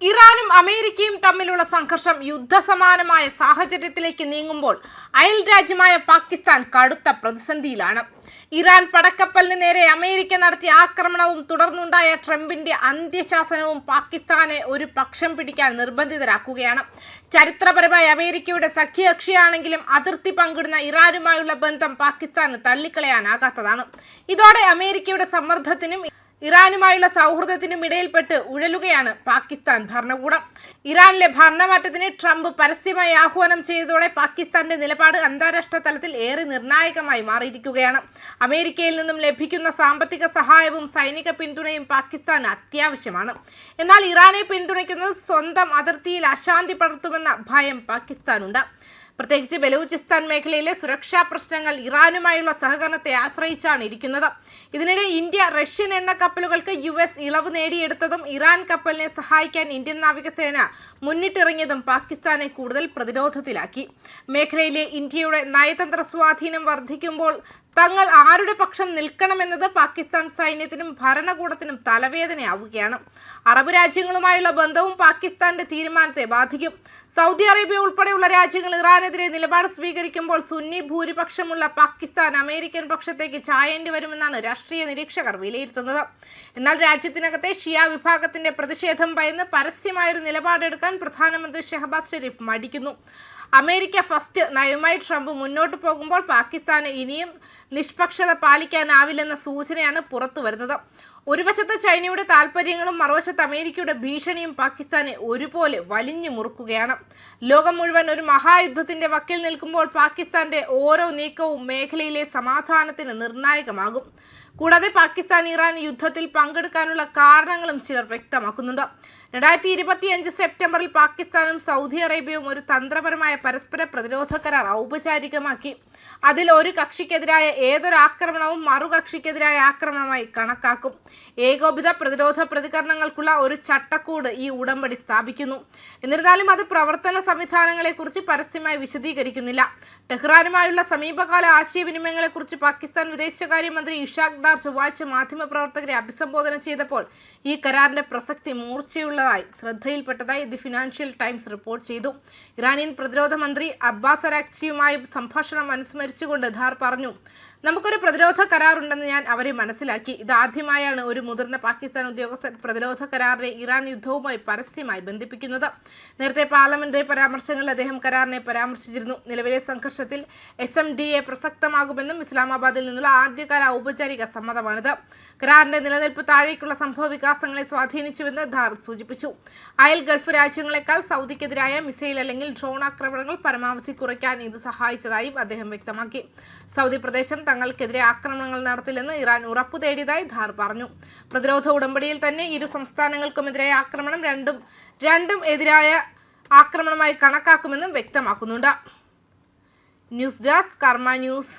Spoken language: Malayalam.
ഇറാനും അമേരിക്കയും തമ്മിലുള്ള സംഘർഷം യുദ്ധസമാനമായ സാഹചര്യത്തിലേക്ക് നീങ്ങുമ്പോൾ അയൽ രാജ്യമായ പാകിസ്ഥാൻ കടുത്ത പ്രതിസന്ധിയിലാണ്. ഇറാൻ പടക്കപ്പലിന് നേരെ അമേരിക്ക നടത്തിയ ആക്രമണവും തുടർന്നുണ്ടായ ട്രംപിന്റെ അന്ത്യശാസനവും പാകിസ്ഥാനെ ഒരു പക്ഷം പിടിക്കാൻ നിർബന്ധിതരാക്കുകയാണ്. ചരിത്രപരമായി അമേരിക്കയുടെ സഖ്യകക്ഷിയാണെങ്കിലും അതിർത്തി പങ്കിടുന്ന ഇറാനുമായുള്ള ബന്ധം പാകിസ്ഥാന് തള്ളിക്കളയാനാകാത്തതാണ്. ഇതോടെ അമേരിക്കയുടെ സമ്മർദ്ദത്തിനും ഇറാനുമായുള്ള സൗഹൃദത്തിനും ഇടയിൽപ്പെട്ട് ഉഴലുകയാണ് പാകിസ്ഥാൻ ഭരണകൂടം. ഇറാനിലെ ഭരണമാറ്റത്തിന് ട്രംപ് പരസ്യമായി ആഹ്വാനം ചെയ്തതോടെ പാകിസ്ഥാന്റെ നിലപാട് അന്താരാഷ്ട്ര തലത്തിൽ ഏറെ നിർണായകമായി മാറിയിരിക്കുകയാണ്. അമേരിക്കയിൽ നിന്നും ലഭിക്കുന്ന സാമ്പത്തിക സഹായവും സൈനിക പിന്തുണയും പാകിസ്ഥാന് അത്യാവശ്യമാണ്. എന്നാൽ ഇറാനെ പിന്തുണയ്ക്കുന്നത് സ്വന്തം അതിർത്തിയിൽ അശാന്തി പടർത്തുമെന്ന ഭയം പാകിസ്ഥാനുണ്ട്. പ്രത്യേകിച്ച് ബലൂചിസ്ഥാൻ മേഖലയിലെ സുരക്ഷാ പ്രശ്നങ്ങൾ ഇറാനുമായുള്ള സഹകരണത്തെ ആശ്രയിച്ചാണ് ഇരിക്കുന്നത്. ഇതിനിടെ ഇന്ത്യ റഷ്യൻ എണ്ണ കപ്പലുകൾക്ക് US ഇളവ് നേടിയെടുത്തതും ഇറാൻ കപ്പലിനെ സഹായിക്കാൻ ഇന്ത്യൻ നാവികസേന മുന്നിട്ടിറങ്ങിയതും പാകിസ്ഥാനെ കൂടുതൽ പ്രതിരോധത്തിലാക്കി. മേഖലയിലെ ഇന്ത്യയുടെ നയതന്ത്ര സ്വാധീനം വർദ്ധിക്കുമ്പോൾ തങ്ങൾ ആരുടെ പക്ഷം നിൽക്കണമെന്നത് പാകിസ്ഥാൻ സൈന്യത്തിനും ഭരണകൂടത്തിനും തലവേദനയാവുകയാണ്. അറബ് രാജ്യങ്ങളുമായുള്ള ബന്ധവും പാകിസ്ഥാന്റെ തീരുമാനത്തെ ബാധിക്കും. സൗദി അറേബ്യ ഉൾപ്പെടെയുള്ള രാജ്യങ്ങൾ ഇറാനെതിരെ നിലപാട് സ്വീകരിക്കുമ്പോൾ സുന്നി ഭൂരിപക്ഷമുള്ള പാകിസ്ഥാൻ അമേരിക്കൻ പക്ഷത്തേക്ക് ചായേണ്ടി വരുമെന്നാണ് രാഷ്ട്രീയ നിരീക്ഷകർ വിലയിരുത്തുന്നത്. എന്നാൽ രാജ്യത്തിനകത്തെ ഷിയ വിഭാഗത്തിന്റെ പ്രതിഷേധം ഭയന്ന് പരസ്യമായൊരു നിലപാടെടുക്കാൻ പ്രധാനമന്ത്രി ഷഹബാസ് ഷെരീഫ് മടിക്കുന്നു. അമേരിക്ക ഫസ്റ്റ് നയവുമായി ട്രംപ് മുന്നോട്ട് പോകുമ്പോൾ പാകിസ്ഥാന് ഇനിയും നിഷ്പക്ഷത പാലിക്കാനാവില്ലെന്ന സൂചനയാണ് പുറത്തു വരുന്നത്. ഒരു വശത്ത് ചൈനയുടെ താൽപ്പര്യങ്ങളും മറുവശത്ത് അമേരിക്കയുടെ ഭീഷണിയും പാകിസ്ഥാനെ ഒരുപോലെ വലിഞ്ഞു മുറുക്കുകയാണ്. ലോകം മുഴുവൻ ഒരു മഹായുദ്ധത്തിന്റെ വക്കിൽ നിൽക്കുമ്പോൾ പാകിസ്ഥാന്റെ ഓരോ നീക്കവും മേഖലയിലെ സമാധാനത്തിന് നിർണായകമാകും. കൂടാതെ പാകിസ്ഥാൻ ഇറാൻ യുദ്ധത്തിൽ പങ്കെടുക്കാനുള്ള കാരണങ്ങളും ചിലർ വ്യക്തമാക്കുന്നുണ്ട്. 2025 സെപ്റ്റംബറിൽ പാകിസ്ഥാനും സൗദി അറേബ്യയും ഒരു തന്ത്രപരമായ പരസ്പര പ്രതിരോധ കരാർ ഔപചാരികമാക്കി. അതിൽ ഒരു കക്ഷിക്കെതിരായ ഏതൊരു ആക്രമണവും മറുകക്ഷിക്കെതിരായ ആക്രമണമായി കണക്കാക്കും. ഏകോപിത പ്രതിരോധ പ്രതികരണങ്ങൾക്കുള്ള ഒരു ചട്ടക്കൂട് ഈ ഉടമ്പടി സ്ഥാപിക്കുന്നു. എന്നിരുന്നാലും അത് പ്രവർത്തന സംവിധാനങ്ങളെക്കുറിച്ച് പരസ്യമായി വിശദീകരിക്കുന്നില്ല. ടെഹ്റാനുമായുള്ള സമീപകാല ആശയവിനിമയങ്ങളെക്കുറിച്ച് പാകിസ്ഥാൻ വിദേശകാര്യമന്ത്രി ഇഷാഖ് ദാർ ചൊവ്വാഴ്ച മാധ്യമപ്രവർത്തകരെ അഭിസംബോധന ചെയ്തപ്പോൾ ഈ കരാറിന്റെ പ്രസക്തി മൂർച്ചയുള്ളതായി ശ്രദ്ധയിൽപ്പെട്ടതായി ദി ഫിനാൻഷ്യൽ ടൈംസ് റിപ്പോർട്ട് ചെയ്തു. ഇറാനിയൻ പ്രതിരോധ മന്ത്രി അബ്ബാസ് അരാക്ചിയുമായി സംഭാഷണം അനുസ്മരിച്ചുകൊണ്ട് ധാർ പറഞ്ഞു, നമുക്കൊരു പ്രതിരോധ കരാറുണ്ടെന്ന് ഞാൻ അവരെ മനസ്സിലാക്കി. ഇതാദ്യമായാണ് ഒരു മുതിർന്ന പാകിസ്ഥാൻ ഉദ്യോഗസ്ഥൻ പ്രതിരോധ കരാറിനെ ഇറാൻ യുദ്ധവുമായി പരസ്യമായി ബന്ധിപ്പിക്കുന്നത്. നേരത്തെ പാർലമെന്ററി പരാമർശങ്ങളിൽ അദ്ദേഹം കരാറിനെ പരാമർശിച്ചിരുന്നു. നിലവിലെ സംഘർഷത്തിൽ SMDA പ്രസക്തമാകുമെന്നും ഇസ്ലാമാബാദിൽ നിന്നുള്ള ആദ്യകാല ഔപചാരിക സമ്മതമാണിത്. കരാറിന്റെ നിലനിൽപ്പ് താഴേക്കുള്ള സംഭവ വികാസങ്ങളെ സ്വാധീനിച്ചുവെന്ന് ധാർ സൂചിപ്പിച്ചു. അയൽ ഗൾഫ് രാജ്യങ്ങളെക്കാൾ സൗദിക്കെതിരായ മിസൈൽ അല്ലെങ്കിൽ ഡ്രോൺ ആക്രമണങ്ങൾ പരമാവധി കുറയ്ക്കാൻ ഇത് സഹായിച്ചതായും അദ്ദേഹം വ്യക്തമാക്കി. സൗദി പ്രദേശം തങ്ങൾക്കെതിരെ ആക്രമണങ്ങൾ നടത്തില്ലെന്ന് ഇറാൻ ഉറപ്പു തേടിയതായി ധാർ പറഞ്ഞു. പ്രതിരോധ ഉടമ്പടിയിൽ തന്നെ ഇരു സംസ്ഥാനങ്ങൾക്കുമെതിരായ ആക്രമണം രണ്ടും എതിരായ ആക്രമണമായി കണക്കാക്കുമെന്നും വ്യക്തമാക്കുന്നുണ്ട്. ന്യൂസ് ഡെസ്ക് കർമ്മ ന്യൂസ്.